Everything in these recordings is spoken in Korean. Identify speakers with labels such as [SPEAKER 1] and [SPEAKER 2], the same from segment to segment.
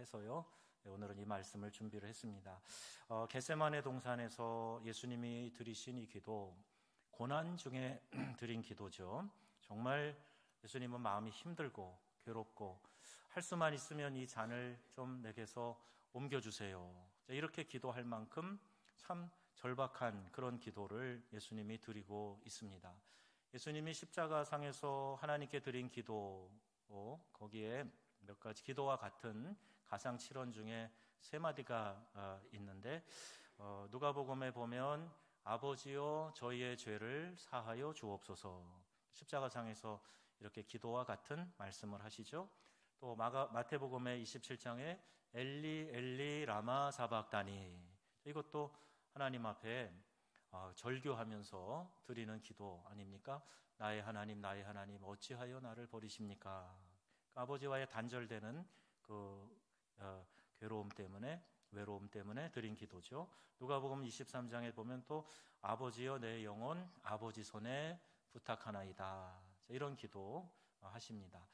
[SPEAKER 1] 해서요. 오늘은 이 말씀을 준비를 했습니다. 겟세마네 동산에서 예수님이 드리신 이 기도, 고난 중에 드린 기도죠. 정말 예수님은 마음이 힘들고 괴롭고 할 수만 있으면 이 잔을 좀 내게서 옮겨주세요. 이렇게 기도할 만큼 참 절박한 그런 기도를 예수님이 드리고 있습니다. 예수님이 십자가상에서 하나님께 드린 기도, 거기에 몇 가지 기도와 같은 가상 7원 중에 3마디가 있는데, 누가복음에 보면 아버지여 저희의 죄를 사하여 주옵소서, 십자가상에서 이렇게 기도와 같은 말씀을 하시죠. 또 마태복음의 27장에 엘리 엘리 라마 사박다니, 이것도 하나님 앞에 절규하면서 드리는 기도 아닙니까? 나의 하나님 어찌하여 나를 버리십니까? 아버지와의 단절되는 그 괴로움 때문에, 외로움 때문에 드린 기도죠. 누가복음 23장에 보면 또 아버지여 내 영혼 아버지 손에 부탁하나이다, 이런 기도 하십니다.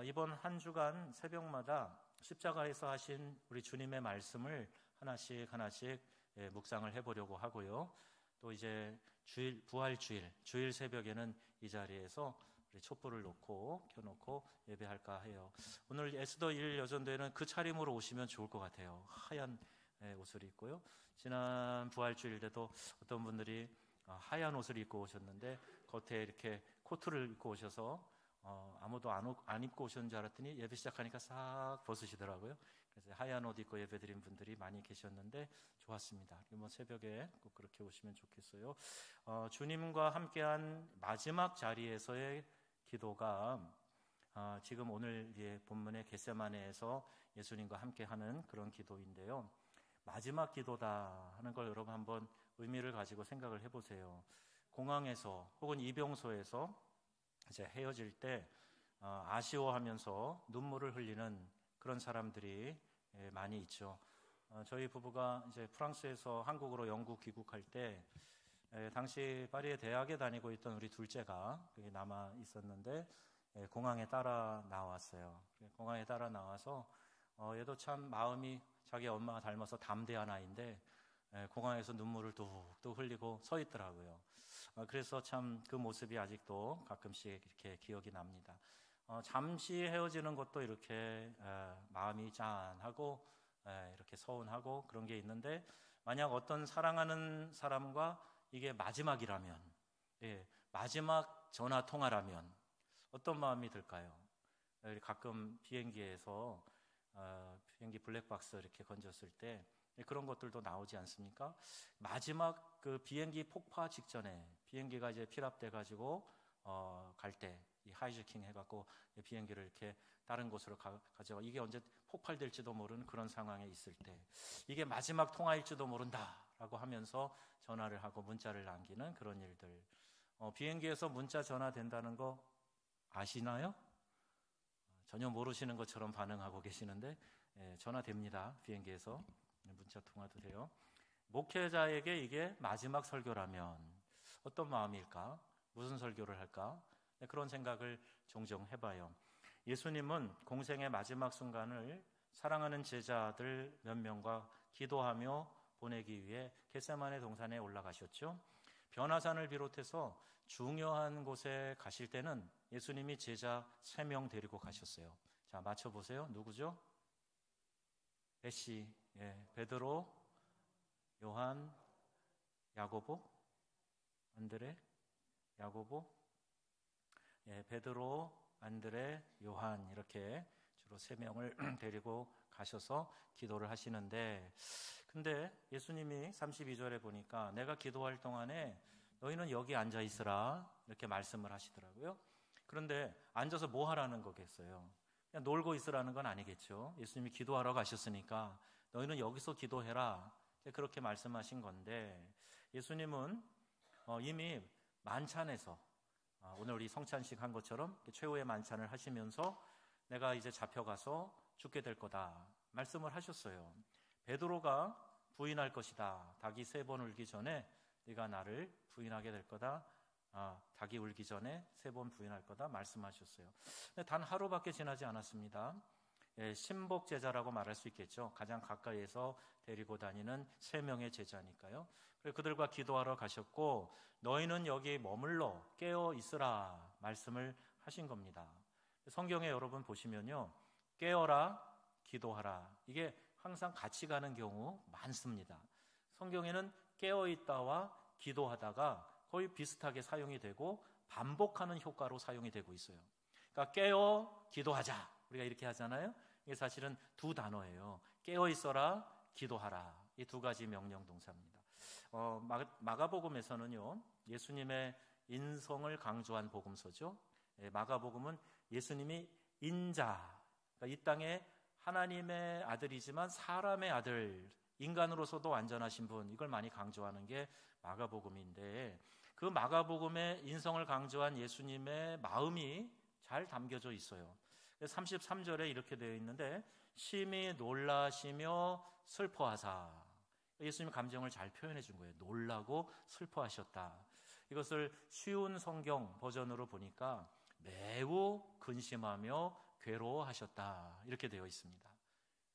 [SPEAKER 1] 이번 한 주간 새벽마다 십자가에서 하신 우리 주님의 말씀을 하나씩 묵상을 해보려고 하고요. 또 이제 부활주일, 주일 새벽에는 이 자리에서 우리 촛불을 켜놓고 예배할까 해요. 오늘 에스더 1 여전도에는 그 차림으로 오시면 좋을 것 같아요. 하얀 옷을 입고요. 지난 부활주일 때도 어떤 분들이 하얀 옷을 입고 오셨는데 겉에 이렇게 코트를 입고 오셔서 아무도 안 입고 오셨는 줄 알았더니 예배 시작하니까 싹 벗으시더라고요. 그래서 하얀 옷 입고 예배 드린 분들이 많이 계셨는데 좋았습니다. 새벽에 꼭 그렇게 오시면 좋겠어요. 주님과 함께한 마지막 자리에서의 기도가 지금 오늘 본문의 겟세마네에서 예수님과 함께하는 그런 기도인데요. 마지막 기도다 하는 걸 여러분 한번 의미를 가지고 생각을 해보세요. 공항에서 혹은 이병소에서 이제 헤어질 때 아쉬워하면서 눈물을 흘리는 그런 사람들이 많이 있죠. 저희 부부가 이제 프랑스에서 한국으로 영국 귀국할 때 당시 파리의 대학에 다니고 있던 우리 둘째가 거기 남아 있었는데 공항에 따라 나왔어요. 공항에 따라 나와서 얘도 참 마음이 자기 엄마가 닮아서 담대한 아이인데 공항에서 눈물을 뚝뚝 흘리고 서 있더라고요. 그래서 참 그 모습이 아직도 가끔씩 이렇게 기억이 납니다. 잠시 헤어지는 것도 이렇게 마음이 짠하고 이렇게 서운하고 그런 게 있는데, 만약 어떤 사랑하는 사람과 이게 마지막이라면, 마지막 전화 통화라면 어떤 마음이 들까요? 가끔 비행기에서 비행기 블랙박스 이렇게 건졌을 때 그런 것들도 나오지 않습니까? 마지막 그 비행기 폭파 직전에 비행기가 이제 필압돼 가지고 갈 때 이 하이저킹 해갖고 비행기를 이렇게 다른 곳으로 가져가, 이게 언제 폭발될지도 모르는 그런 상황에 있을 때 이게 마지막 통화일지도 모른다라고 하면서 전화를 하고 문자를 남기는 그런 일들. 비행기에서 문자 전화 된다는 거 아시나요? 전혀 모르시는 것처럼 반응하고 계시는데 전화 됩니다. 비행기에서 문자 통화도 돼요. 목회자에게 이게 마지막 설교라면 어떤 마음일까? 무슨 설교를 할까? 그런 생각을 종종 해봐요. 예수님은 공생의 마지막 순간을 사랑하는 제자들 몇 명과 기도하며 보내기 위해 겟세마네 동산에 올라가셨죠. 변화산을 비롯해서 중요한 곳에 가실 때는 예수님이 제자 3명 데리고 가셨어요. 자, 맞춰보세요. 누구죠? 베시, 베드로, 요한, 야고보, 안드레, 야고보, 베드로, 안드레, 요한, 이렇게 주로 3명을 데리고 가셔서 기도를 하시는데, 근데 예수님이 32절에 보니까 내가 기도할 동안에 너희는 여기 앉아 있으라, 이렇게 말씀을 하시더라고요. 그런데 앉아서 뭐 하라는 거겠어요? 그냥 놀고 있으라는 건 아니겠죠. 예수님이 기도하러 가셨으니까 너희는 여기서 기도해라, 그렇게 말씀하신 건데, 예수님은 이미 만찬에서 오늘 우리 성찬식 한 것처럼 최후의 만찬을 하시면서 내가 이제 잡혀가서 죽게 될 거다 말씀을 하셨어요. 베드로가 부인할 것이다. 닭이 3번 울기 전에 네가 나를 부인하게 될 거다. 닭이 울기 전에 3번 부인할 거다 말씀하셨어요. 근데 단 하루밖에 지나지 않았습니다. 신복 제자라고 말할 수 있겠죠. 가장 가까이에서 데리고 다니는 3명의 제자니까요. 그래서 그들과 기도하러 가셨고 너희는 여기 머물러 깨어 있으라 말씀을 하신 겁니다. 성경에 여러분 보시면요, 깨어라, 기도하라, 이게 항상 같이 가는 경우 많습니다. 성경에는 깨어 있다와 기도하다가 거의 비슷하게 사용이 되고 반복하는 효과로 사용이 되고 있어요. 그러니까 깨어 기도하자, 우리가 이렇게 하잖아요. 이게 사실은 2 단어예요. 깨어 있어라, 기도하라, 이 2가지 명령 동사입니다. 마가복음에서는요, 예수님의 인성을 강조한 복음서죠. 마가복음은 예수님이 인자, 그러니까 이 땅에 하나님의 아들이지만 사람의 아들, 인간으로서도 완전하신 분, 이걸 많이 강조하는 게 마가복음인데, 그 마가복음의 인성을 강조한 예수님의 마음이 잘 담겨져 있어요. 33절에 이렇게 되어 있는데, 심히 놀라시며 슬퍼하사, 예수님 감정을 잘 표현해 준 거예요. 놀라고 슬퍼하셨다. 이것을 쉬운 성경 버전으로 보니까 매우 근심하며 괴로워하셨다, 이렇게 되어 있습니다.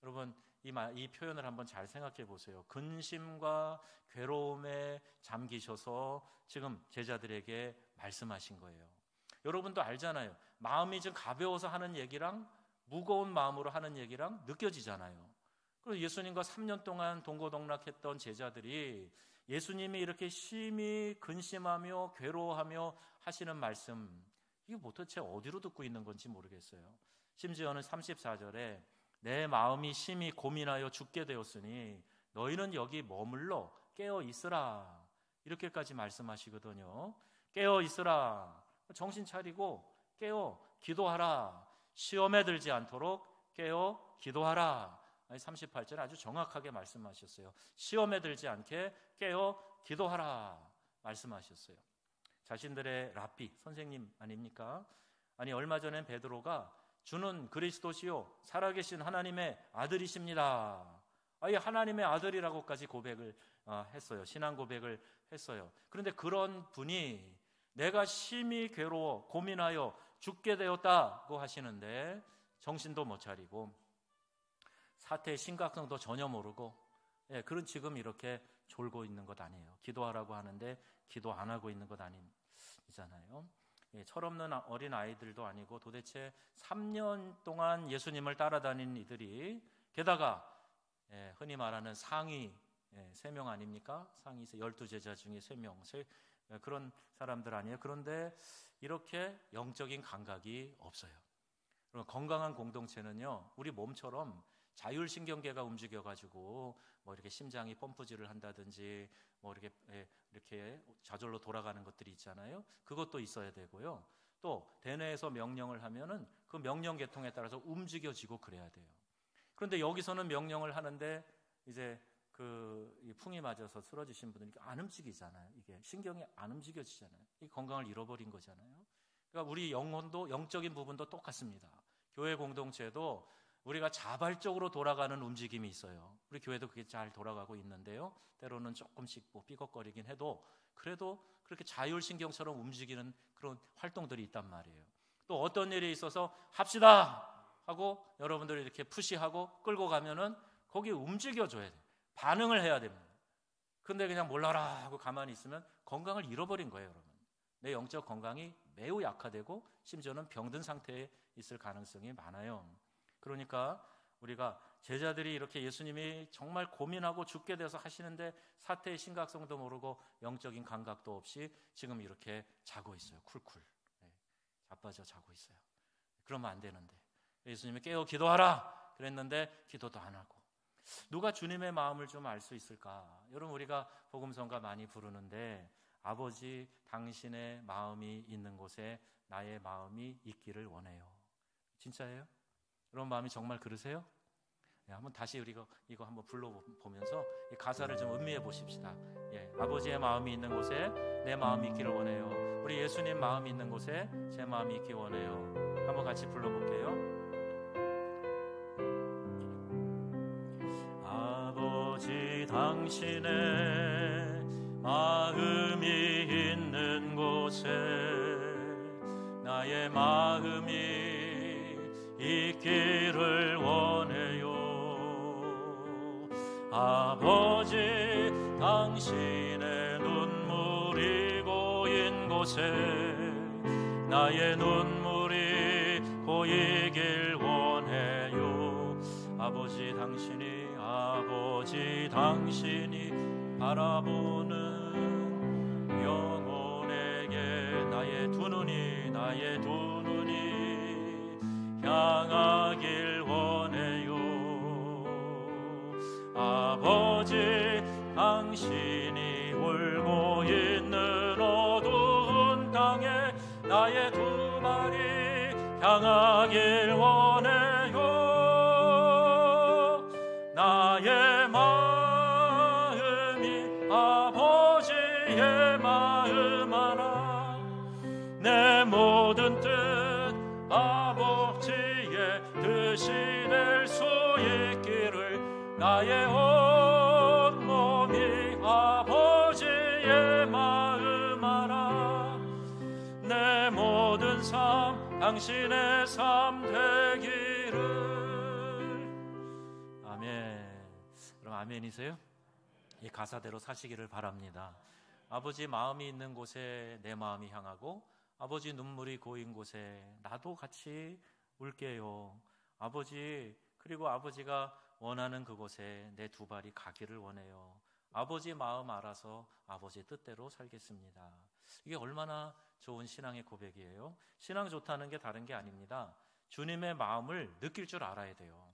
[SPEAKER 1] 여러분, 이 표현을 한번 잘 생각해 보세요. 근심과 괴로움에 잠기셔서 지금 제자들에게 말씀하신 거예요. 여러분도 알잖아요. 마음이 좀 가벼워서 하는 얘기랑 무거운 마음으로 하는 얘기랑 느껴지잖아요. 그리고 예수님과 3년 동안 동고동락했던 제자들이 예수님이 이렇게 심히 근심하며 괴로워하며 하시는 말씀, 이게 도대체 어디로 듣고 있는 건지 모르겠어요. 심지어는 34절에 내 마음이 심히 고민하여 죽게 되었으니 너희는 여기 머물러 깨어 있으라, 이렇게까지 말씀하시거든요. 깨어 있으라, 정신 차리고 깨어 기도하라, 시험에 들지 않도록 깨어 기도하라. 38절에 아주 정확하게 말씀하셨어요. 시험에 들지 않게 깨어 기도하라 말씀하셨어요. 자신들의 랍비, 선생님 아닙니까? 아니, 얼마 전엔 베드로가 주는 그리스도시요 살아계신 하나님의 아들이십니다, 아예 하나님의 아들이라고까지 고백을 했어요. 신앙 고백을 했어요. 그런데 그런 분이 내가 심히 괴로워 고민하여 죽게 되었다고 하시는데 정신도 못 차리고 사태의 심각성도 전혀 모르고, 그런 지금 이렇게 졸고 있는 것 아니에요. 기도하라고 하는데 기도 안 하고 있는 것 아니잖아요. 철없는 어린 아이들도 아니고 도대체 3년 동안 예수님을 따라다닌 이들이, 게다가 흔히 말하는 상위 3명 아닙니까? 상위 12제자 중에 3명, 그런 사람들 아니에요. 그런데 이렇게 영적인 감각이 없어요. 건강한 공동체는요, 우리 몸처럼 자율신경계가 움직여가지고 뭐 이렇게 심장이 펌프질을 한다든지 뭐 이렇게 저절로 돌아가는 것들이 있잖아요. 그것도 있어야 되고요. 또 대뇌에서 명령을 하면은 그 명령 계통에 따라서 움직여지고 그래야 돼요. 그런데 여기서는 명령을 하는데 이제 이 풍이 맞아서 쓰러지신 분들이 안 움직이잖아요. 이게 신경이 안 움직여지잖아요. 이 건강을 잃어버린 거잖아요. 그러니까 우리 영혼도, 영적인 부분도 똑같습니다. 교회 공동체도 우리가 자발적으로 돌아가는 움직임이 있어요. 우리 교회도 그게 잘 돌아가고 있는데요, 때로는 조금씩 삐걱거리긴 해도 그래도 그렇게 자율신경처럼 움직이는 그런 활동들이 있단 말이에요. 또 어떤 일이 있어서 합시다 하고 여러분들이 이렇게 푸시하고 끌고 가면은 거기 움직여줘야 돼요. 반응을 해야 됩니다. 근데 그냥 몰라라 하고 가만히 있으면 건강을 잃어버린 거예요. 여러분, 내 영적 건강이 매우 약화되고 심지어는 병든 상태에 있을 가능성이 많아요. 그러니까 우리가 제자들이 이렇게 예수님이 정말 고민하고 죽게 돼서 하시는데 사태의 심각성도 모르고 영적인 감각도 없이 지금 이렇게 자고 있어요. 쿨쿨 자빠져 자고 있어요. 그러면 안 되는데 예수님이 깨어 기도하라 그랬는데 기도도 안 하고. 누가 주님의 마음을 좀 알 수 있을까? 여러분, 우리가 복음성가 많이 부르는데 아버지 당신의 마음이 있는 곳에 나의 마음이 있기를 원해요. 진짜예요? 여러분 마음이 정말 그러세요? 한번 다시 우리가 이거 한번 불러보면서 이 가사를 좀 음미해 보십시다. 아버지의 마음이 있는 곳에 내 마음이 있기를 원해요. 우리 예수님 마음이 있는 곳에 제 마음이 있기 원해요. 한번 같이 불러볼게요. 아버지 당신의 마음이 있는 곳에 나의 마음이 있기를 원해요. 아버지 당신의 눈물이 고인 곳에 나의 눈물이 고이길 원해요. 아버지 당신이 바라보는 영혼에게 나의 두 눈이 향하길 원해요. 아버지 당신이 울고 있는 어두운 땅에 나의 두 발이 향하길 원해요. 나의 마음이 아버지의 마음 하나 내 모든 뜻 아버지의 뜻이 될 수 있기를 나의 온 몸이 아버지의 마음 알아 내 모든 삶 당신의 삶 되기를. 아멘. 그럼 아멘이세요? 이 가사대로 사시기를 바랍니다. 아버지 마음이 있는 곳에 내 마음이 향하고 아버지 눈물이 고인 곳에 나도 같이 울게요. 아버지, 그리고 아버지가 원하는 그곳에 내 두 발이 가기를 원해요. 아버지 마음 알아서 아버지 뜻대로 살겠습니다. 이게 얼마나 좋은 신앙의 고백이에요. 신앙 좋다는 게 다른 게 아닙니다. 주님의 마음을 느낄 줄 알아야 돼요.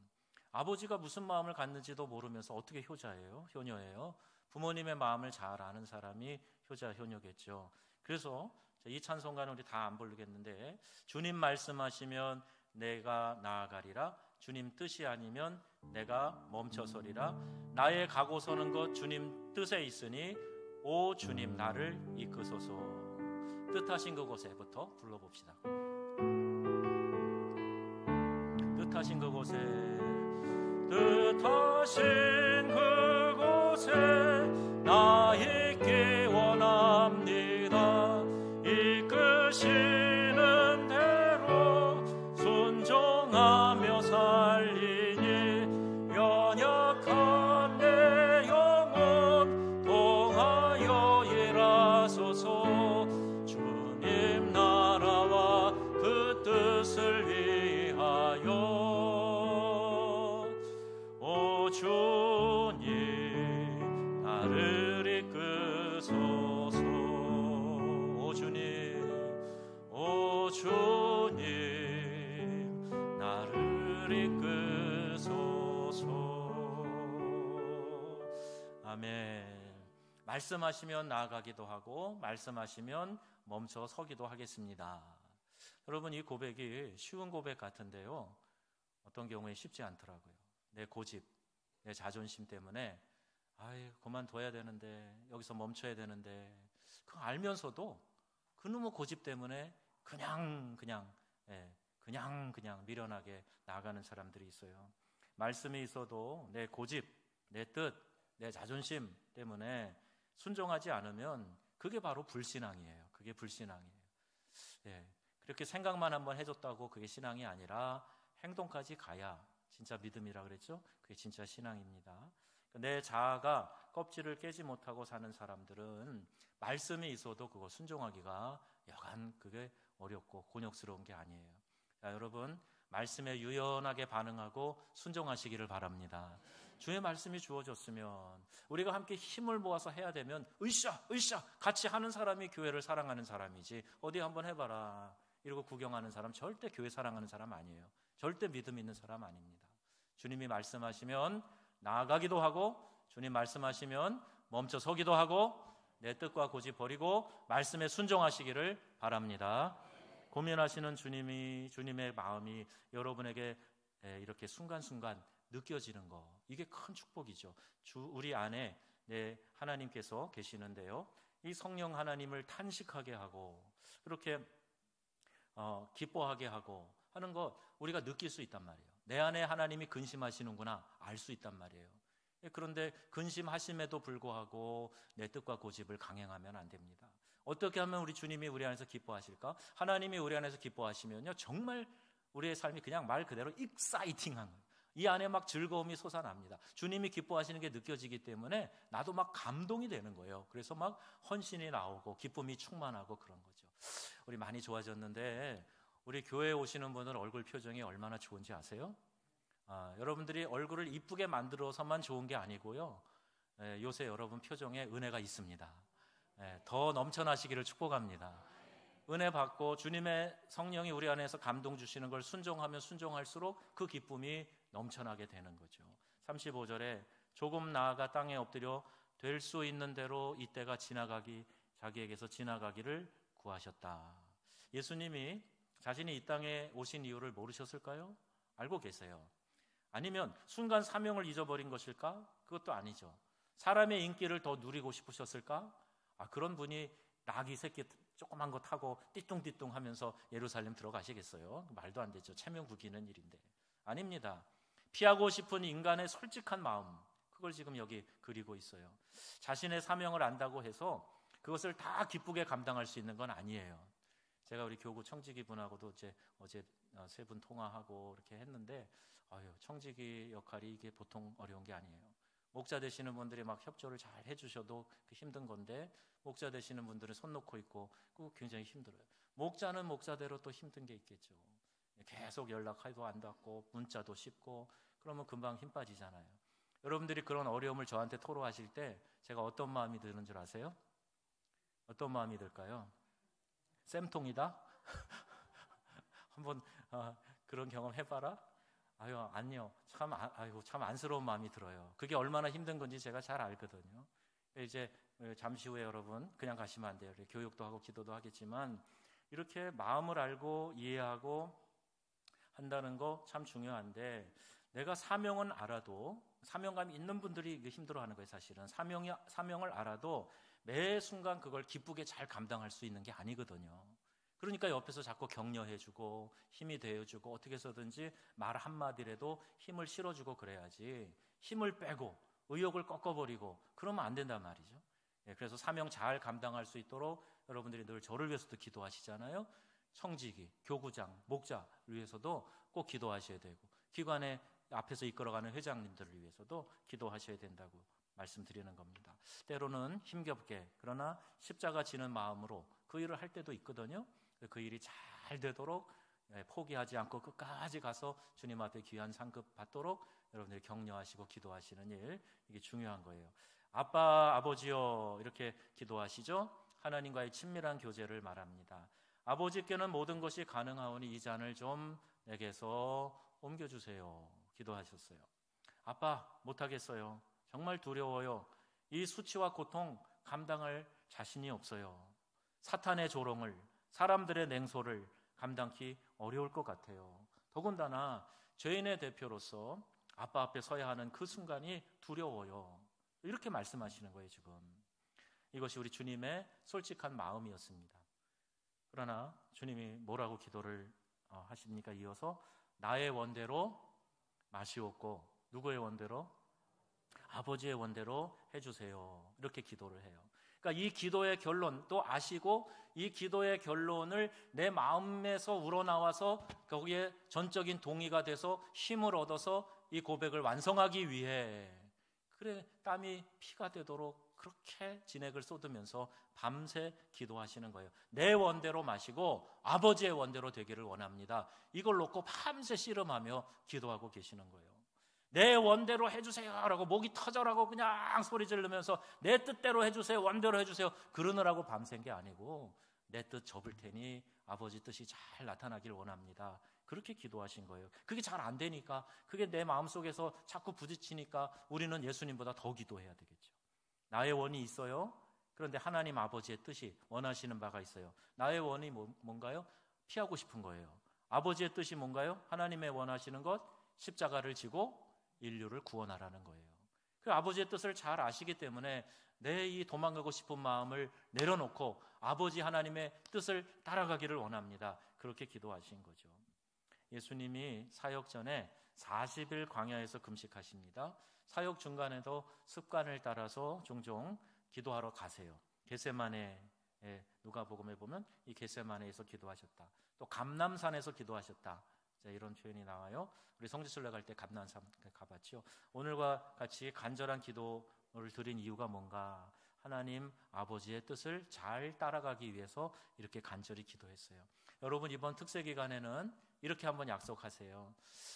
[SPEAKER 1] 아버지가 무슨 마음을 갖는지도 모르면서 어떻게 효녀예요? 부모님의 마음을 잘 아는 사람이 효자, 효녀겠죠. 그래서 이 찬송가는 우리 다 안 부르겠는데, 주님 말씀하시면 내가 나아가리라, 주님 뜻이 아니면 내가 멈춰서리라, 나의 가고 서는 것 주님 뜻에 있으니 오 주님 나를 이끄소서. 뜻하신 그곳에부터 불러봅시다. 뜻하신 그곳에, 뜻하신 그곳에 나 있기 원합니다. 이끄시는 대로 순종하며 살리니 연약한 내 영혼 통하여 일하소서. 주님 나라와 그 뜻을 위하여 오 주님 나를 이끄소서. 오 주님 나를 이끄소서. 아멘. 말씀하시면 나아가기도 하고 말씀하시면 멈춰 서기도 하겠습니다. 여러분, 이 고백이 쉬운 고백 같은데요, 어떤 경우에 쉽지 않더라고요. 내 고집, 내 자존심 때문에 그만둬야 되는데, 여기서 멈춰야 되는데, 그거 알면서도 그놈의 고집 때문에 그냥 미련하게 나아가는 사람들이 있어요. 말씀이 있어도 내 고집, 내 뜻, 내 자존심 때문에 순종하지 않으면 그게 바로 불신앙이에요. 그게 불신앙이에요. 그렇게 생각만 한번 해줬다고 그게 신앙이 아니라 행동까지 가야 진짜 믿음이라 그랬죠? 그게 진짜 신앙입니다. 내 자아가 껍질을 깨지 못하고 사는 사람들은 말씀이 있어도 그거 순종하기가 여간 그게 어렵고 곤욕스러운 게 아니에요. 자, 여러분, 말씀에 유연하게 반응하고 순종하시기를 바랍니다. 주의 말씀이 주어졌으면 우리가 함께 힘을 모아서 해야 되면 으쌰 같이 하는 사람이 교회를 사랑하는 사람이지, 어디 한번 해봐라 이러고 구경하는 사람 절대 교회 사랑하는 사람 아니에요. 절대 믿음 있는 사람 아닙니다. 주님이 말씀하시면 나아가기도 하고, 주님 말씀하시면 멈춰 서기도 하고, 내 뜻과 고집 버리고 말씀에 순종하시기를 바랍니다. 고민하시는 주님의 마음이 여러분에게 이렇게 순간순간 느껴지는 거, 이게 큰 축복이죠. 우리 안에 하나님께서 계시는데요, 이 성령 하나님을 탄식하게 하고 그렇게 기뻐하게 하고 하는 거 우리가 느낄 수 있단 말이에요. 내 안에 하나님이 근심하시는구나 알 수 있단 말이에요. 그런데 근심하심에도 불구하고 내 뜻과 고집을 강행하면 안 됩니다. 어떻게 하면 우리 주님이 우리 안에서 기뻐하실까? 하나님이 우리 안에서 기뻐하시면요, 정말 우리의 삶이 그냥 말 그대로 익사이팅한 거예요. 이 안에 막 즐거움이 솟아납니다. 주님이 기뻐하시는 게 느껴지기 때문에 나도 막 감동이 되는 거예요. 그래서 막 헌신이 나오고 기쁨이 충만하고 그런 거죠. 우리 많이 좋아졌는데 우리 교회에 오시는 분들 얼굴 표정이 얼마나 좋은지 아세요? 여러분들이 얼굴을 이쁘게 만들어서만 좋은 게 아니고요. 요새 여러분 표정에 은혜가 있습니다. 더 넘쳐나시기를 축복합니다. 은혜 받고 주님의 성령이 우리 안에서 감동 주시는 걸 순종하면 순종할수록 그 기쁨이 넘쳐나게 되는 거죠. 35절에 조금 나아가 땅에 엎드려 될 수 있는 대로 이때가 자기에게서 지나가기를 구하셨다. 예수님이 자신이 이 땅에 오신 이유를 모르셨을까요? 알고 계세요. 아니면 순간 사명을 잊어버린 것일까? 그것도 아니죠. 사람의 인기를 더 누리고 싶으셨을까? 그런 분이 나귀 새끼 조그만 거 타고 띠뚱띠뚱 하면서 예루살렘 들어가시겠어요? 말도 안 되죠. 체면 구기는 일인데. 아닙니다. 피하고 싶은 인간의 솔직한 마음, 그걸 지금 여기 그리고 있어요. 자신의 사명을 안다고 해서 그것을 다 기쁘게 감당할 수 있는 건 아니에요. 제가 우리 교구 청지기 분하고도 어제 세 분 통화하고 이렇게 했는데 청지기 역할이 이게 보통 어려운 게 아니에요. 목자 되시는 분들이 막 협조를 잘 해주셔도 힘든 건데 목자 되시는 분들은 손 놓고 있고 그거 굉장히 힘들어요. 목자는 목자대로 또 힘든 게 있겠죠. 계속 연락해도 안 닿고 문자도 쉽고 그러면 금방 힘 빠지잖아요. 여러분들이 그런 어려움을 저한테 토로하실 때 제가 어떤 마음이 드는 줄 아세요? 어떤 마음이 들까요? 쌤통이다? 한번 그런 경험 해봐라? 아니요. 참 안쓰러운 마음이 들어요. 그게 얼마나 힘든 건지 제가 잘 알거든요. 이제 잠시 후에 여러분 그냥 가시면 안 돼요. 교육도 하고 기도도 하겠지만 이렇게 마음을 알고 이해하고 한다는 거 참 중요한데 내가 사명은 알아도 사명감이 있는 분들이 힘들어하는 거예요. 사실은 사명을 알아도 매 순간 그걸 기쁘게 잘 감당할 수 있는 게 아니거든요. 그러니까 옆에서 자꾸 격려해주고 힘이 되어주고 어떻게 해서든지 말 한마디라도 힘을 실어주고 그래야지 힘을 빼고 의욕을 꺾어버리고 그러면 안 된단 말이죠. 그래서 사명 잘 감당할 수 있도록 여러분들이 늘 저를 위해서도 기도하시잖아요. 청지기, 교구장, 목자를 위해서도 꼭 기도하셔야 되고 기관에 앞에서 이끌어가는 회장님들을 위해서도 기도하셔야 된다고 말씀드리는 겁니다. 때로는 힘겹게 그러나 십자가 지는 마음으로 그 일을 할 때도 있거든요. 그 일이 잘 되도록 포기하지 않고 끝까지 가서 주님 앞에 귀한 상급 받도록 여러분들이 격려하시고 기도하시는 일, 이게 중요한 거예요. 아빠, 아버지요 이렇게 기도하시죠. 하나님과의 친밀한 교제를 말합니다. 아버지께는 모든 것이 가능하오니 이 잔을 좀 내게서 옮겨주세요. 기도하셨어요. 아빠, 못하겠어요. 정말 두려워요. 이 수치와 고통 감당할 자신이 없어요. 사탄의 조롱을, 사람들의 냉소를 감당기 어려울 것 같아요. 더군다나 죄인의 대표로서 아빠 앞에 서야 하는 그 순간이 두려워요. 이렇게 말씀하시는 거예요, 지금. 이것이 우리 주님의 솔직한 마음이었습니다. 그러나 주님이 뭐라고 기도를 하십니까? 이어서 나의 원대로 마시옵고 누구의 원대로? 아버지의 원대로 해주세요. 이렇게 기도를 해요. 그러니까 이 기도의 결론 또 아시고 이 기도의 결론을 내 마음에서 우러나와서 거기에 전적인 동의가 돼서 힘을 얻어서 이 고백을 완성하기 위해 그래 땀이 피가 되도록 그렇게 진액을 쏟으면서 밤새 기도하시는 거예요. 내 원대로 마시고 아버지의 원대로 되기를 원합니다. 이걸 놓고 밤새 씨름하며 기도하고 계시는 거예요. 내 원대로 해주세요 라고 목이 터져라고 그냥 소리 지르면서 내 뜻대로 해주세요, 원대로 해주세요 그러느라고 밤샌 게 아니고 내 뜻 접을 테니 아버지 뜻이 잘 나타나길 원합니다. 그렇게 기도하신 거예요. 그게 잘 안 되니까 그게 내 마음속에서 자꾸 부딪히니까 우리는 예수님보다 더 기도해야 되겠죠. 나의 원이 있어요. 그런데 하나님 아버지의 뜻이 원하시는 바가 있어요. 나의 원이 뭔가요? 피하고 싶은 거예요. 아버지의 뜻이 뭔가요? 하나님의 원하시는 것 십자가를 지고 인류를 구원하라는 거예요. 그 아버지의 뜻을 잘 아시기 때문에 내 이 도망가고 싶은 마음을 내려놓고 아버지 하나님의 뜻을 따라가기를 원합니다. 그렇게 기도하신 거죠. 예수님이 사역 전에 40일 광야에서 금식하십니다. 사역 중간에도 습관을 따라서 종종 기도하러 가세요. 겟세마네 누가복음에 보면 이 겟세마네에서 기도하셨다. 또 감람산에서 기도하셨다. 자, 이런 표현이 나와요. 우리 성지순례 갈 때 감난산 가봤죠. 오늘과 같이 간절한 기도를 드린 이유가 뭔가? 하나님 아버지의 뜻을 잘 따라가기 위해서 이렇게 간절히 기도했어요. 여러분, 이번 특세 기간에는 이렇게 한번 약속하세요.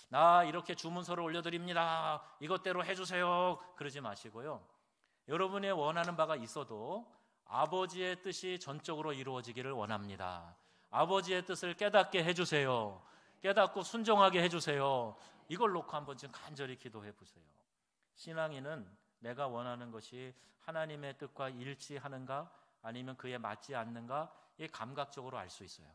[SPEAKER 1] 나 이렇게 주문서를 올려드립니다. 이것대로 해주세요. 그러지 마시고요. 여러분의 원하는 바가 있어도 아버지의 뜻이 전적으로 이루어지기를 원합니다. 아버지의 뜻을 깨닫게 해주세요. 깨닫고 순종하게 해주세요. 이걸 놓고 한번 좀 간절히 기도해 보세요. 신앙인은 내가 원하는 것이 하나님의 뜻과 일치하는가 아니면 그에 맞지 않는가, 이 감각적으로 알 수 있어요.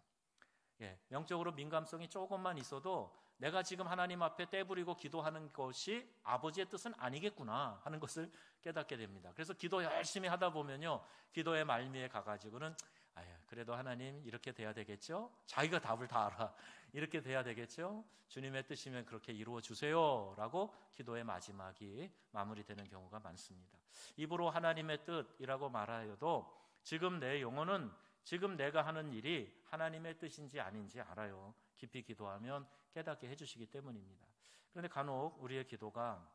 [SPEAKER 1] 영적으로 민감성이 조금만 있어도 내가 지금 하나님 앞에 떼부리고 기도하는 것이 아버지의 뜻은 아니겠구나 하는 것을 깨닫게 됩니다. 그래서 기도 열심히 하다 보면요, 기도의 말미에 가가지고는 그래도 하나님 이렇게 돼야 되겠죠? 자기가 답을 다 알아. 이렇게 돼야 되겠죠? 주님의 뜻이면 그렇게 이루어 주세요 라고 기도의 마지막이 마무리되는 경우가 많습니다. 입으로 하나님의 뜻이라고 말하여도 지금 내 영혼은 지금 내가 하는 일이 하나님의 뜻인지 아닌지 알아요. 깊이 기도하면 깨닫게 해주시기 때문입니다. 그런데 간혹 우리의 기도가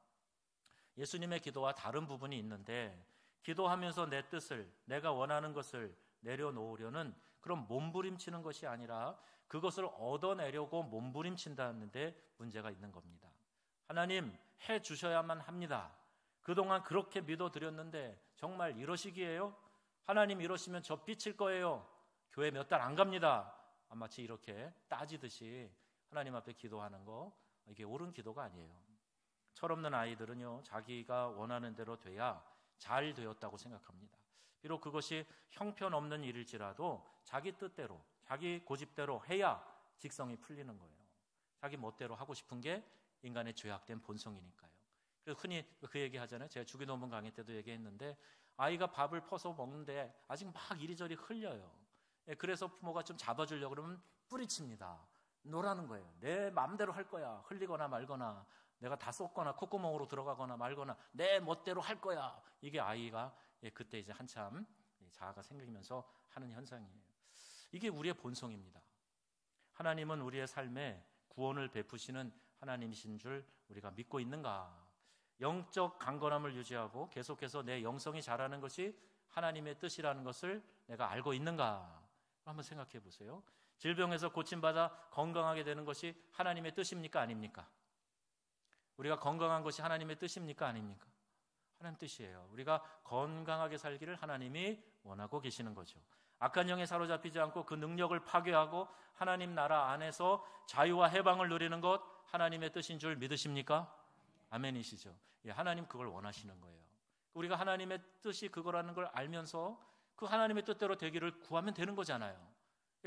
[SPEAKER 1] 예수님의 기도와 다른 부분이 있는데, 기도하면서 내 뜻을, 내가 원하는 것을 내려놓으려는 그런 몸부림치는 것이 아니라 그것을 얻어내려고 몸부림친다는데 문제가 있는 겁니다. 하나님 해 주셔야만 합니다. 그동안 그렇게 믿어드렸는데 정말 이러시기에요? 하나님 이러시면 저 삐칠 거예요. 교회 몇 달 안 갑니다. 마치 이렇게 따지듯이 하나님 앞에 기도하는 거, 이게 옳은 기도가 아니에요. 철없는 아이들은요, 자기가 원하는 대로 돼야 잘 되었다고 생각합니다. 비록 그것이 형편없는 일일지라도 자기 뜻대로, 자기 고집대로 해야 직성이 풀리는 거예요. 자기 멋대로 하고 싶은 게 인간의 죄악된 본성이니까요. 그래서 흔히 그 얘기 하잖아요. 제가 주기도문 강의 때도 얘기했는데, 아이가 밥을 퍼서 먹는데 아직 막 이리저리 흘려요. 그래서 부모가 좀 잡아주려고 그러면 뿌리칩니다. 노라는 거예요. 내 마음대로 할 거야. 흘리거나 말거나, 내가 다 쏟거나 콧구멍으로 들어가거나 말거나 내 멋대로 할 거야. 이게 아이가 그때 이제 한참 자아가 생기면서 하는 현상이에요. 이게 우리의 본성입니다. 하나님은 우리의 삶에 구원을 베푸시는 하나님이신 줄 우리가 믿고 있는가? 영적 강건함을 유지하고 계속해서 내 영성이 자라는 것이 하나님의 뜻이라는 것을 내가 알고 있는가? 한번 생각해 보세요. 질병에서 고침받아 건강하게 되는 것이 하나님의 뜻입니까? 아닙니까? 우리가 건강한 것이 하나님의 뜻입니까? 아닙니까? 하나님 뜻이에요. 우리가 건강하게 살기를 하나님이 원하고 계시는 거죠. 악한 영에 사로잡히지 않고 그 능력을 파괴하고 하나님 나라 안에서 자유와 해방을 누리는 것, 하나님의 뜻인 줄 믿으십니까? 아멘이시죠. 하나님 그걸 원하시는 거예요. 우리가 하나님의 뜻이 그거라는 걸 알면서 그 하나님의 뜻대로 되기를 구하면 되는 거잖아요.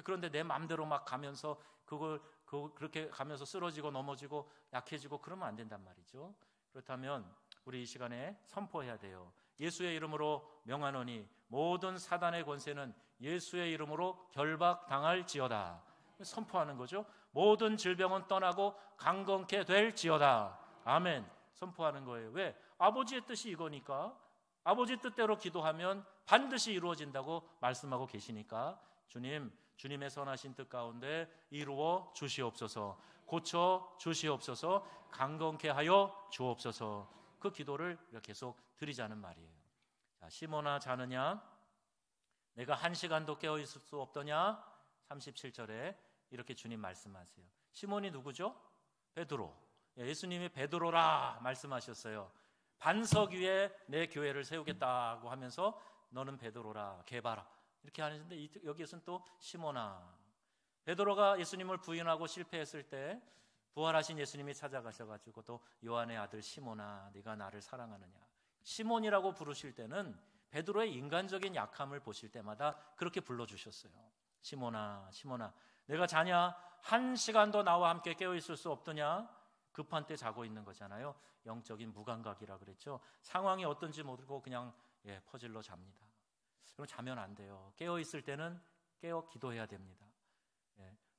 [SPEAKER 1] 그런데 내 마음대로 막 가면서 그렇게 가면서 쓰러지고 넘어지고 약해지고 그러면 안 된단 말이죠. 그렇다면 우리 이 시간에 선포해야 돼요. 예수의 이름으로 명하노니 모든 사단의 권세는 예수의 이름으로 결박당할지어다. 선포하는 거죠. 모든 질병은 떠나고 강건케 될지어다. 아멘. 선포하는 거예요. 왜? 아버지의 뜻이 이거니까. 아버지 뜻대로 기도하면 반드시 이루어진다고 말씀하고 계시니까 주님의 선하신 뜻 가운데 이루어 주시옵소서, 고쳐 주시옵소서, 강건케 하여 주옵소서. 그 기도를 계속 드리자는 말이에요. 자, 시몬아 자느냐? 내가 한 시간도 깨어 있을 수 없더냐? 37절에 이렇게 주님 말씀하세요. 시몬이 누구죠? 베드로. 예수님이 베드로라 말씀하셨어요. 반석 위에 내 교회를 세우겠다고 하면서 너는 베드로라, 게바라 이렇게 하는데, 여기에서는 또 시몬아. 베드로가 예수님을 부인하고 실패했을 때 부활하신 예수님이 찾아가셔가지고 또 요한의 아들 시몬아, 네가 나를 사랑하느냐. 시몬이라고 부르실 때는 베드로의 인간적인 약함을 보실 때마다 그렇게 불러주셨어요. 시몬아, 시몬아, 내가 자냐? 한 시간도 나와 함께 깨어있을 수 없더냐? 급한 때 자고 있는 거잖아요. 영적인 무감각이라 그랬죠. 상황이 어떤지 모르고 그냥 퍼질러 잡니다. 그럼 자면 안 돼요. 깨어있을 때는 깨어 기도해야 됩니다.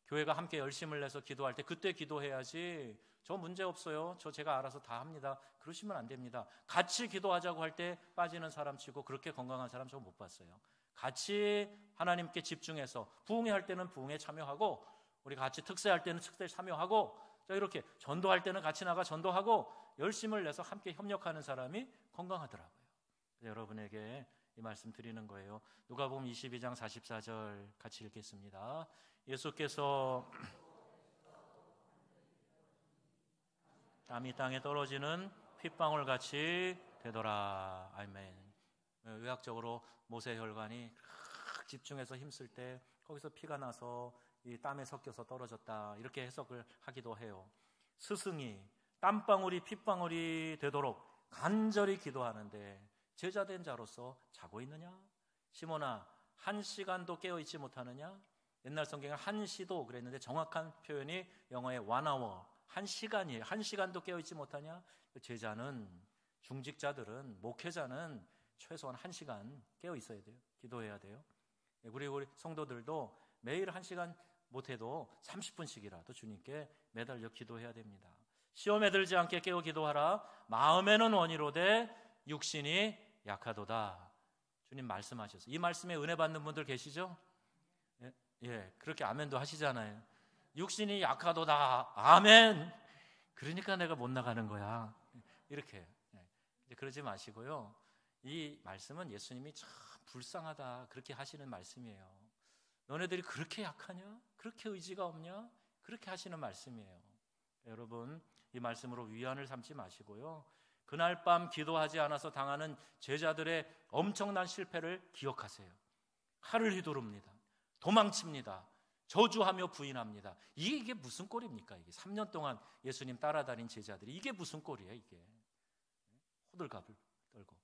[SPEAKER 1] 교회가 함께 열심을 내서 기도할 때 그때 기도해야지, 저 문제 없어요, 저 제가 알아서 다 합니다, 그러시면 안 됩니다. 같이 기도하자고 할 때 빠지는 사람 치고 그렇게 건강한 사람 저 못 봤어요. 같이 하나님께 집중해서 부흥회 할 때는 부흥회 참여하고 우리 같이 특세할 때는 특세 참여하고, 자, 이렇게 전도할 때는 같이 나가 전도하고 열심을 내서 함께 협력하는 사람이 건강하더라고요. 여러분에게 이 말씀 드리는 거예요. 누가복음 22장 44절 같이 읽겠습니다. 예수께서 땀이 땅에 떨어지는 핏방울같이 되더라. 아멘. 의학적으로 모세혈관이 집중해서 힘쓸 때 거기서 피가 나서 이 땀에 섞여서 떨어졌다, 이렇게 해석을 하기도 해요. 스승이 땀방울이 핏방울이 되도록 간절히 기도하는데 제자된 자로서 자고 있느냐? 시몬아, 1시간도 깨어있지 못하느냐? 옛날 성경에 1시도 그랬는데 정확한 표현이 영어의 1hour, 1시간이에요. 1시간도 깨어있지 못하냐? 제자는, 중직자들은, 목회자는 최소한 1시간 깨어있어야 돼요. 기도해야 돼요. 우리 성도들도 매일 1시간 못해도 30분씩이라도 주님께 매달려 기도해야 됩니다. 시험에 들지 않게 깨어 기도하라. 마음에는 원이로되 육신이 약하도다. 주님 말씀하셨어요. 이 말씀에 은혜 받는 분들 계시죠? 예, 그렇게 아멘도 하시잖아요. 육신이 약하도다. 아멘. 그러니까 내가 못 나가는 거야. 이렇게. 그러지 마시고요. 이 말씀은 예수님이 참 불쌍하다, 그렇게 하시는 말씀이에요. 너네들이 그렇게 약하냐? 그렇게 의지가 없냐? 그렇게 하시는 말씀이에요. 여러분, 이 말씀으로 위안을 삼지 마시고요. 그날 밤 기도하지 않아서 당하는 제자들의 엄청난 실패를 기억하세요. 칼을 휘두릅니다. 도망칩니다. 저주하며 부인합니다. 이게 무슨 꼴입니까? 이게 3년 동안 예수님 따라다닌 제자들이 이게 무슨 꼴이에요? 이게 호들갑을 떨고.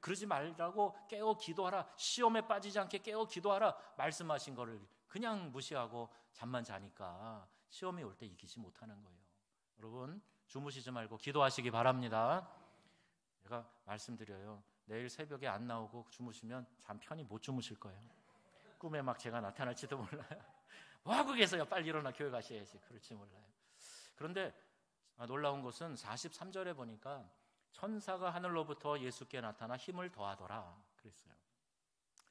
[SPEAKER 1] 그러지 말라고 깨어 기도하라, 시험에 빠지지 않게 깨어 기도하라 말씀하신 거를 그냥 무시하고 잠만 자니까 시험이 올 때 이기지 못하는 거예요. 여러분, 주무시지 말고 기도하시기 바랍니다. 제가 말씀드려요. 내일 새벽에 안 나오고 주무시면 잠 편히 못 주무실 거예요. 꿈에 막 제가 나타날지도 몰라요. 뭐하고 계세요? 빨리 일어나 교회 가셔야지. 그럴지 몰라요. 그런데 놀라운 것은 43절에 보니까 천사가 하늘로부터 예수께 나타나 힘을 더하더라 그랬어요.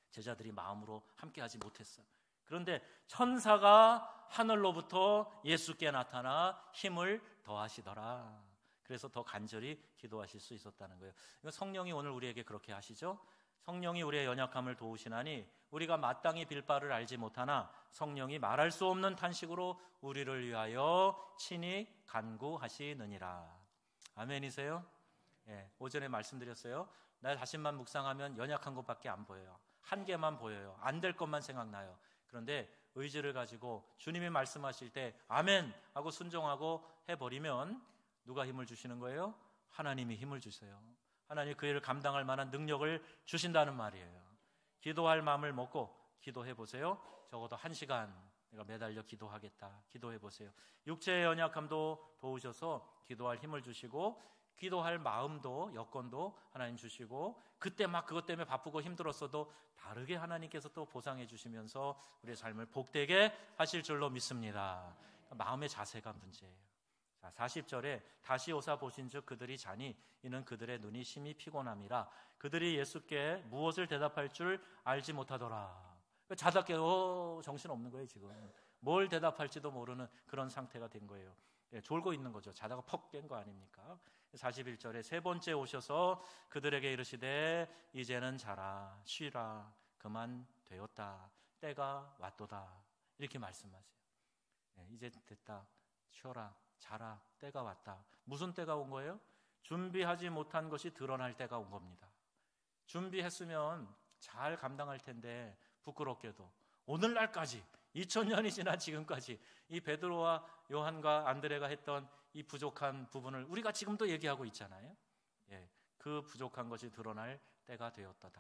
[SPEAKER 1] 제자들이 마음으로 함께하지 못했어요. 그런데 천사가 하늘로부터 예수께 나타나 힘을 더하시더라. 그래서 더 간절히 기도하실 수 있었다는 거예요. 성령이 오늘 우리에게 그렇게 하시죠. 성령이 우리의 연약함을 도우시나니 우리가 마땅히 빌 바를 알지 못하나 성령이 말할 수 없는 탄식으로 우리를 위하여 친히 간구하시느니라. 아멘이세요? 예, 오전에 말씀드렸어요. 나 자신만 묵상하면 연약한 것밖에 안 보여요. 한계만 보여요. 안 될 것만 생각나요. 그런데 의지를 가지고 주님이 말씀하실 때 아멘 하고 순종하고 해버리면 누가 힘을 주시는 거예요? 하나님이 힘을 주세요. 하나님이 그 일을 감당할 만한 능력을 주신다는 말이에요. 기도할 마음을 먹고 기도해 보세요. 적어도 1시간 내가 매달려 기도하겠다. 기도해 보세요. 육체의 연약함도 도우셔서 기도할 힘을 주시고 기도할 마음도, 여건도 하나님 주시고 그때 막 그것 때문에 바쁘고 힘들었어도 다르게 하나님께서 또 보상해 주시면서 우리의 삶을 복되게 하실 줄로 믿습니다. 마음의 자세가 문제예요. 자, 40절에 다시 오사 보신즉 그들이 자니 이는 그들의 눈이 심히 피곤함이라. 그들이 예수께 무엇을 대답할 줄 알지 못하더라. 자다 깨어 정신없는 거예요. 지금 뭘 대답할지도 모르는 그런 상태가 된 거예요. 졸고 있는 거죠. 자다가 퍽 깬 거 아닙니까? 41절에 세 번째 오셔서 그들에게 이르시되 이제는 자라 쉬라 그만 되었다 때가 왔도다 이렇게 말씀하세요. 이제 됐다 쉬어라 자라 때가 왔다. 무슨 때가 온 거예요? 준비하지 못한 것이 드러날 때가 온 겁니다. 준비했으면 잘 감당할 텐데 부끄럽게도 오늘날까지 2000년이 지난 지금까지 이 베드로와 요한과 안드레가 했던 이 부족한 부분을 우리가 지금도 얘기하고 있잖아요. 예, 그 부족한 것이 드러날 때가 되었다.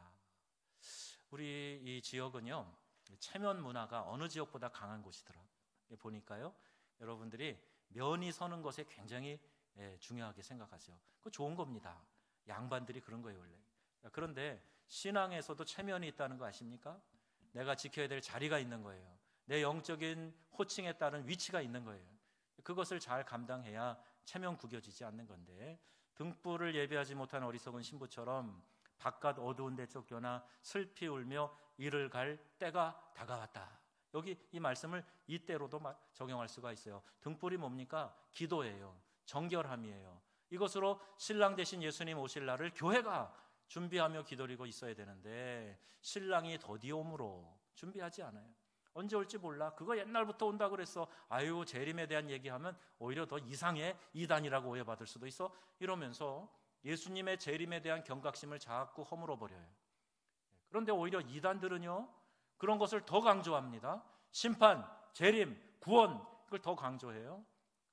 [SPEAKER 1] 우리 이 지역은요 체면 문화가 어느 지역보다 강한 곳이더라고요. 보니까요 여러분들이 면이 서는 것에 굉장히 중요하게 생각하세요. 그거 좋은 겁니다. 양반들이 그런 거예요 원래. 그런데 신앙에서도 체면이 있다는 거 아십니까? 내가 지켜야 될 자리가 있는 거예요. 내 영적인 호칭에 따른 위치가 있는 거예요. 그것을 잘 감당해야 체면 구겨지지 않는 건데 등불을 예비하지 못한 어리석은 신부처럼 바깥 어두운 데 쫓겨나 슬피 울며 이를 갈 때가 다가왔다 여기 이 말씀을 이때로도 적용할 수가 있어요. 등불이 뭡니까? 기도예요. 정결함이에요. 이것으로 신랑 되신 예수님 오실 날을 교회가 준비하며 기다리고 있어야 되는데 신랑이 더디 옴으로 준비하지 않아요. 언제 올지 몰라. 그거 옛날부터 온다 그랬어. 아유, 재림에 대한 얘기하면 오히려 더 이상해. 이단이라고 오해받을 수도 있어. 이러면서 예수님의 재림에 대한 경각심을 자꾸 허물어 버려요. 그런데 오히려 이단들은요, 그런 것을 더 강조합니다. 심판, 재림, 구원, 그걸 더 강조해요.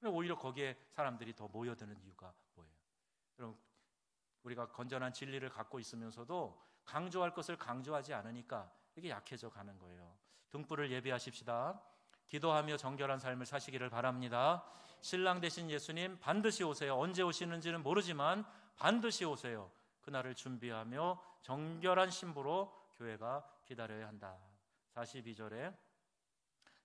[SPEAKER 1] 오히려 거기에 사람들이 더 모여드는 이유가 뭐예요? 그럼 우리가 건전한 진리를 갖고 있으면서도 강조할 것을 강조하지 않으니까 이게 약해져 가는 거예요. 등불을 예비하십시다. 기도하며 정결한 삶을 사시기를 바랍니다. 신랑 되신 예수님 반드시 오세요. 언제 오시는지는 모르지만 반드시 오세요. 그날을 준비하며 정결한 신부로 교회가 기다려야 한다. 42절에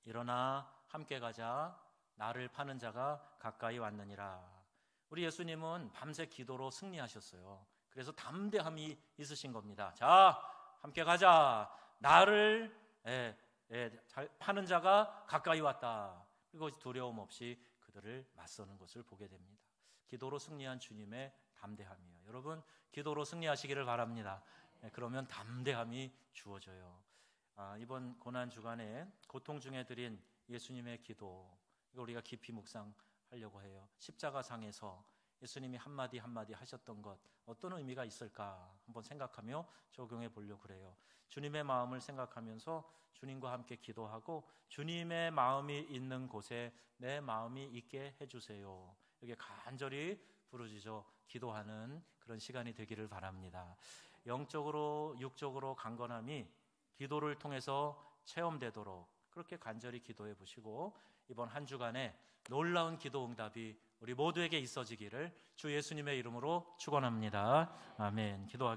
[SPEAKER 1] 일어나 함께 가자. 나를 파는 자가 가까이 왔느니라. 우리 예수님은 밤새 기도로 승리하셨어요. 그래서 담대함이 있으신 겁니다. 자, 함께 가자. 나를 파는 자가 가까이 왔다. 그리고 두려움 없이 그들을 맞서는 것을 보게 됩니다. 기도로 승리한 주님의 담대함이에요. 여러분, 기도로 승리하시기를 바랍니다. 그러면 담대함이 주어져요. 이번 고난 주간에 고통 중에 드린 예수님의 기도, 이거 우리가 깊이 묵상하려고 해요. 십자가상에서 예수님이 한마디 한마디 하셨던 것, 어떤 의미가 있을까 한번 생각하며 적용해 보려고 그래요. 주님의 마음을 생각하면서 주님과 함께 기도하고 주님의 마음이 있는 곳에 내 마음이 있게 해주세요. 이게 간절히 부르짖어 기도하는 그런 시간이 되기를 바랍니다. 영적으로 육적으로 강건함이 기도를 통해서 체험되도록 그렇게 간절히 기도해 보시고 이번 한 주간에 놀라운 기도 응답이 우리 모두에게 있어지기를 주 예수님의 이름으로 축원합니다. 아멘. 기도하겠습니다.